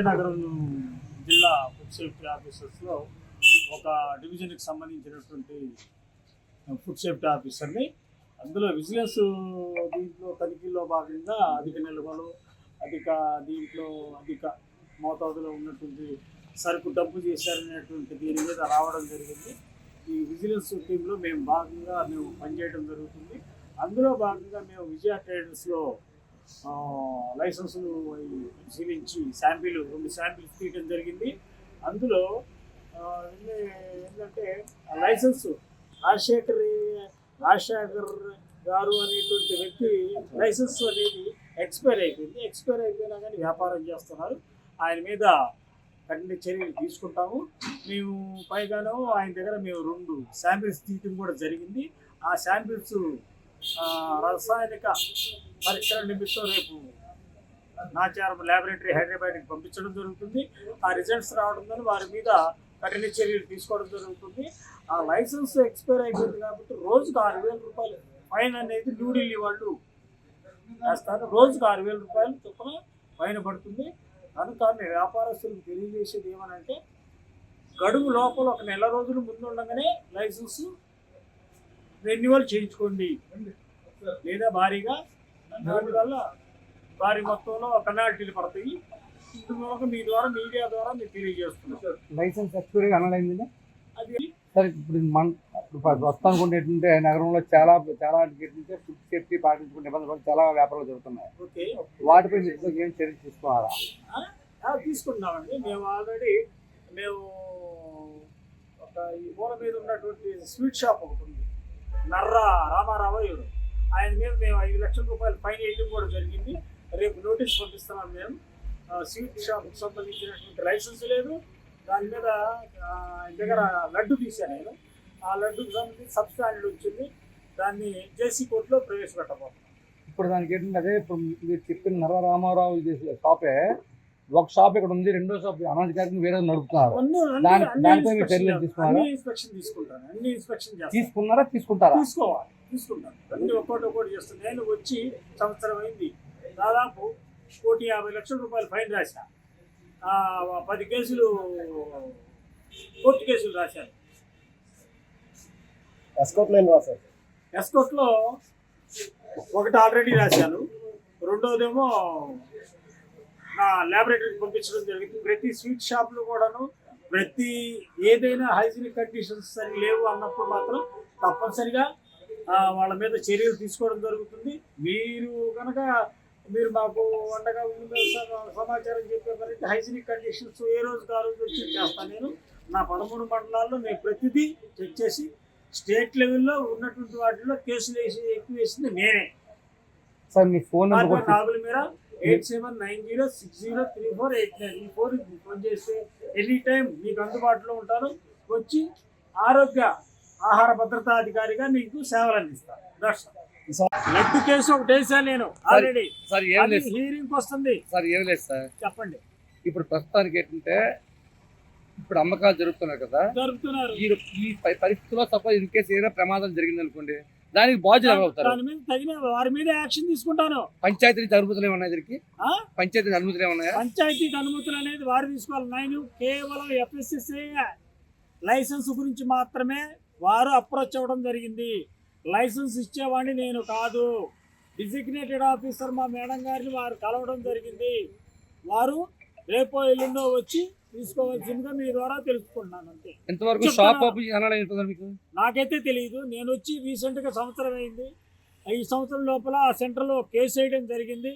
విజయనగరం జిల్లా food safety ఆఫీసర్స్లో ఒక డివిజన్కి సంబంధించినటువంటి ఫుడ్ సేఫ్టీ ఆఫీసర్ని. అందులో విజిలెన్స్ దీంట్లో తనిఖీల్లో భాగంగా అధిక నిల్వలు, అధిక మోతాదులో ఉన్నటువంటి సరుకు డబ్బు చేశారనేటువంటి దీని మీద రావడం జరిగింది. ఈ విజిలెన్స్ టీంలో మేము పనిచేయడం జరుగుతుంది. అందులో భాగంగా మేము విజయ ట్రేడర్స్లో లైసెన్సులు పరిశీలించి రెండు శాంపిల్స్ తీయడం జరిగింది. అందులో ఏంటంటే లైసెన్స్ రాజశేఖర్ గారు అనేటువంటి వ్యక్తి లైసెన్స్ అనేది ఎక్స్పైర్ అయిపోయినా కానీ వ్యాపారం చేస్తున్నారు. ఆయన మీద కఠిన చర్యలు తీసుకుంటాము. మేము పైగాను ఆయన దగ్గర మేము 2 శాంపిల్స్ తీయటం కూడా జరిగింది. ఆ శాంపిల్స్ రసాయనిక పరీక్షల నిమిత్తం రేపు నాచారం ల్యాబొరేటరీ హైదరాబాద్కి పంపించడం జరుగుతుంది. ఆ రిజల్ట్స్ రావడంతో వారి మీద కఠిన చర్యలు తీసుకోవడం జరుగుతుంది. ఆ లైసెన్స్ ఎక్స్పైర్ అయిపోయింది కాబట్టి రోజుకు 6,000 రూపాయలు ఫైన్ అనేది న్యూఢిల్లీ వాళ్ళు వేస్తారు. రోజుకు 6,000 రూపాయలు చొప్పున ఫైన్ పడుతుంది. కనుక వ్యాపారస్తులకు తెలియజేసేది ఏమనంటే గడువు లోపల 1 నెల రోజులు ముందు ఉండగానే లైసెన్స్ రెన్యువల్ చేయించుకోండి, లేదా దానివల్ల భారీ మొత్తంలో పెనాల్టీలు పడతాయి. ఇందులో మీ ద్వారా మీడియా ద్వారా మీరు తెలియజేస్తున్నారు. లైసెన్స్ ఎక్స్పైరీ అనలైంది అది సరే. ఇప్పుడు ప్రస్తుతానికి ఉండేటువంటి నగరంలో చాలా ఫుడ్ సేఫ్టీ పాటించుకునే నిబంధనలు చాలా వ్యాపారాలు జరుగుతున్నాయి. ఓకే, వాటిపై ఏం చర్య తీసుకోవాలా? తీసుకుంటున్నామండి. మేము ఆల్రెడీ ఒక ఈ మూల మీద ఉన్నటువంటి స్వీట్ షాప్ ఒకటి ఉంది, నర్రా రామారావు ఆయన మీద మేము 5 లక్షల రూపాయలు ఫైన్ వేయడం కూడా జరిగింది. రేపు నోటీస్ పంపిస్తున్నాం. మేము స్వీట్ షాప్కి సంబంధించినటువంటి లైసెన్స్ లేదు. దాని మీద ఆయన దగ్గర లడ్డు తీశాను నేను. ఆ లడ్డుకి సంబంధించి సబ్స్టాండర్డ్ వచ్చింది. దాన్ని జేసీ కోర్టులో ప్రవేశపెట్టబోతున్నాం. ఇప్పుడు దానికి ఏంటంటే అదే ఇప్పుడు మీరు చెప్పిన నర్ర రామారావు షాపే ఒక షాప్ ఇక్కడ ఉంది, 2వ షాప్ అనధికారికంగా వేరే నడుపుతున్నారు. దానిపై మీరు చర్యలు తీసుకున్నారా? ఇన్స్పెక్షన్ తీసుకుంటాను. అన్ని ఇన్స్పెక్షన్ తీసుకున్నారా? తీసుకుంటారు. తీసుకుంటాను. అన్ని ఒక్కోటి చేస్తాను. నేను వచ్చి సంవత్సరం అయింది. దాదాపు 1,50,00,000 రూపాయలు ఫైన్ రాశా. 10 కేసులు కోర్టు కేసులు రాశాను. ఎస్కోట్లో ఒకటి ఆల్రెడీ రాశాను. రెండోదేమో నా ల్యాబొరేటరీకి పంపించడం జరిగింది. ప్రతి స్వీట్ షాప్లో కూడాను ఏదైనా హైజీనిక్ కండిషన్స్ సరి లేవు అన్నప్పుడు మాత్రం తప్పనిసరిగా వాళ్ళ మీద చర్యలు తీసుకోవడం జరుగుతుంది. మీరు మాకు వండగా సమాచారం చెప్పేవారంటే హైజీనిక్ కండిషన్స్ ఏ రోజుకి ఆ రోజు వచ్చి చేస్తాను. నేను నా 13 మండలాల్లో నేను ప్రతిదీ చెక్ చేసి స్టేట్ లెవెల్లో ఉన్నటువంటి వాటిలో కేసులు ఎక్కువ వేసింది నేనే. సార్ మీ ఫోన్ నెంబర్ నాగుల మీద 8790603489 ఈ ఫోన్కి ఫోన్ చేస్తే ఎనీ టైం మీకు అందుబాటులో ఉంటాను. వచ్చి ఆహార భద్రతా అధికారిగా మీకు సేవలు అందిస్తాను. లడ్డు కేసు ఒకటి వేసాను నేను ఆల్రెడీ. హీరింగ్ వస్తుంది సార్. ఏం లేదు సార్, చెప్పండి. ఇప్పుడు ప్రస్తుతానికి ఏంటంటే ఇప్పుడు అమ్మకాలు జరుగుతున్నారు. ఈ పరిస్థితుల్లో సపోజ్ ఇన్ కేసు ఏదైనా ప్రమాదం జరిగింది అనుకోండి, దానికి బాధ్యత అవుతారు. దాని మీద తగిన వారి మీద యాక్షన్ తీసుకుంటాను. పంచాయతీ అనుమతులు ఏమన్నా దీనికి? పంచాయతీ అనుమతులు ఏమన్నాయా? పంచాయతీ అనుమతులు అనేది వారు తీసుకోవాలి. నేను కేవలం FSSAI లైసెన్స్ గురించి మాత్రమే వారు అప్రోచ్ అవ్వడం జరిగింది. లైసెన్స్ ఇచ్చేవాడిని నేను కాదు. డిజిగ్నేటెడ్ ఆఫీసర్ మా మేడం గారిని వారు కలవడం జరిగింది. వారు రేపో ఎల్లుండో వచ్చి తీసుకోవాల్సిందిగా మీ ద్వారా తెలుసుకుంటున్నాను. అంతే. ఎంతవరకు షాప్ మీకు నాకైతే తెలియదు. నేను వచ్చి రీసెంట్గా సంవత్సరం అయింది. ఈ సంవత్సరం లోపల ఆ సెంటర్లో కేసు వేయడం జరిగింది.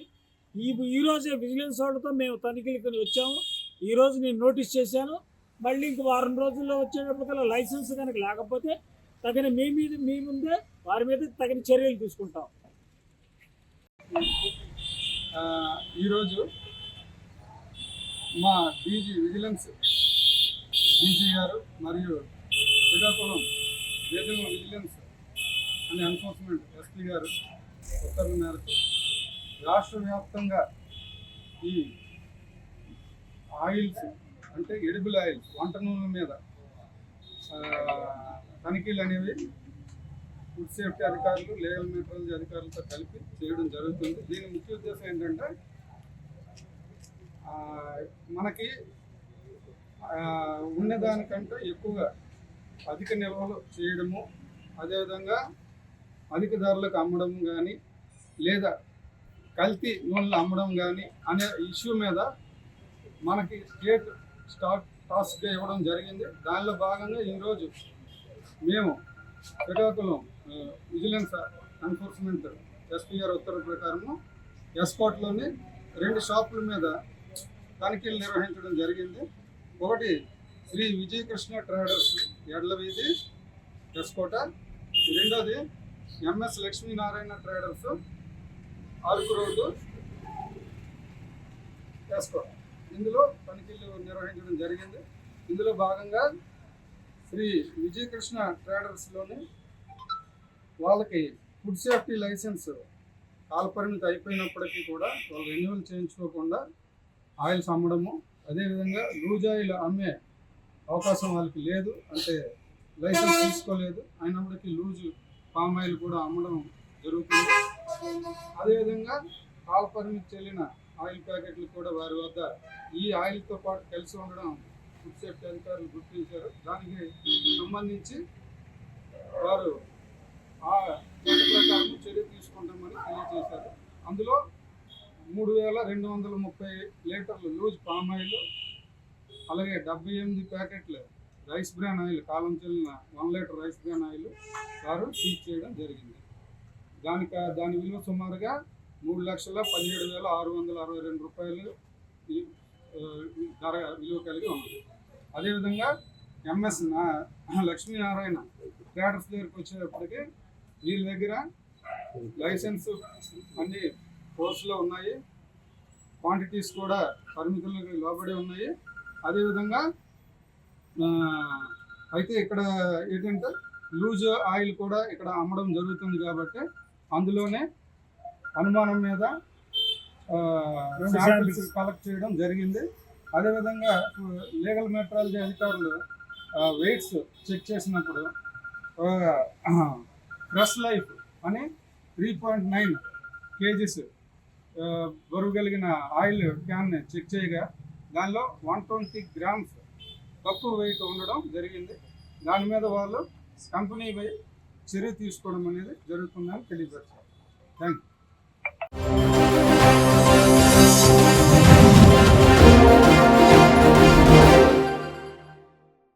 ఈరోజే విజిలెన్స్ వాళ్ళతో మేము తనిఖీలకు వచ్చాము. ఈరోజు నేను నోటీస్ చేశాను. మళ్ళీ ఇంక వారం రోజుల్లో వచ్చేటప్పటికల్లా లైసెన్స్ కనుక లేకపోతే తగిన మీ ముందే వారి మీద తగిన చర్యలు తీసుకుంటాం. ఈరోజు మా విజిలెన్స్ డీజీ గారు మరియు Srikakulam regional vigilance and enforcement SP గారు ఉత్తర్వుల మేరకు రాష్ట్ర వ్యాప్తంగా ఈ ఆయిల్స్ అంటే ఎడిబుల్ ఆయిల్స్, వంట నూనెల మీద తనిఖీలు అనేవి ఫుడ్ సేఫ్టీ అధికారులు, లీగల్ మెట్రాలజీ అధికారులతో కలిపి చేయడం జరుగుతుంది. దీని ముఖ్య ఉద్దేశం ఏంటంటే ఆ, మనకి ఉన్నదానికంటే ఎక్కువగా అధిక నిల్వలు చేయడము, అదేవిధంగా అధిక ధరలకు అమ్మడం కానీ లేదా కల్తీ నూనెలు అమ్మడం కానీ అనే ఇష్యూ మీద మనకి స్టేట్ టాస్క్ ఇవ్వడం జరిగింది. దానిలో భాగంగా ఈరోజు మేము శ్రీకాకుళం విజిలెన్స్ ఎన్ఫోర్స్మెంట్ ఎస్పీఆర్ ఉత్తర్వుల ప్రకారము ఎస్కోట్లోని 2 షాపుల మీద తనిఖీలు నిర్వహించడం జరిగింది. ఒకటి శ్రీ విజయకృష్ణ ట్రేడర్స్ ఎడ్ల వీధి ఎస్కోట, రెండోది MS Lakshminarayana traders Araku road S. Kota. ఇందులో తనిఖీలు నిర్వహించడం జరిగింది. ఇందులో భాగంగా శ్రీ విజయకృష్ణ ట్రేడర్స్లోని వాళ్ళకి ఫుడ్ సేఫ్టీ లైసెన్స్ కాలపరిమితి అయిపోయినప్పటికీ కూడా వాళ్ళు రెన్యువల్ చేయించుకోకుండా ఆయిల్స్ అమ్మడము, అదేవిధంగా లూజ్ ఆయిల్ అమ్మే అవకాశం వాళ్ళకి లేదు, అంటే లైసెన్స్ తీసుకోలేదు, అయినప్పటికీ లూజు పామ్ ఆయిల్ కూడా అమ్మడం జరుగుతుంది. అదేవిధంగా కాలపరిమితి చెల్లిన ఆయిల్ ప్యాకెట్లు కూడా వారి వద్ద ఈ ఆయిల్తో పాటు కలిసి ఉండడం ఫుడ్ సేఫ్టీ అధికారులు గుర్తించారు. దానికి సంబంధించి వారు ఆ చట్ట ప్రకారం చర్య తీసుకుంటామని తెలియజేశారు. అందులో 3230 లీటర్లు లూజ్ పామ్ ఆయిల్, అలాగే 78 ప్యాకెట్లు రైస్ బ్రాన్ ఆయిల్, కాలం చెల్లిన 1 లీటర్ రైస్ బ్రాన్ ఆయిల్ వారు సీజ్ చేయడం జరిగింది. దాని విలువ సుమారుగా 3,17,662 రూపాయలు ధర విలువ కలిగి ఉన్నది. అదేవిధంగా ఎంఎస్ లక్ష్మీనారాయణ ట్రేడర్స్ దగ్గరికి వచ్చేటప్పటికి వీళ్ళ దగ్గర లైసెన్స్ అన్ని కోర్సులో ఉన్నాయి, క్వాంటిటీస్ కూడా పరిమితులకు లోబడి ఉన్నాయి. అదేవిధంగా అయితే ఇక్కడ ఏంటంటే లూజ్ ఆయిల్ కూడా ఇక్కడ అమ్మడం జరుగుతుంది కాబట్టి అందులోనే అనుమానం మీద శాంపిల్స్ కలెక్ట్ చేయడం జరిగింది. అదేవిధంగా లీగల్ మెట్రాలజీ అధికారులు వెయిట్స్ చెక్ చేసినప్పుడు ఫ్రెష్ లైఫ్ అని 3.9 కేజీస్ బరువు కలిగిన ఆయిల్ క్యాన్ చెక్ చేయగా దానిలో 120 గ్రామ్స్ తక్కువ వెయిట్ ఉండడం జరిగింది. దాని మీద వాళ్ళు కంపెనీపై చర్య తీసుకోవడం అనేది జరుగుతుందని తెలియపరిచారు. Thank you.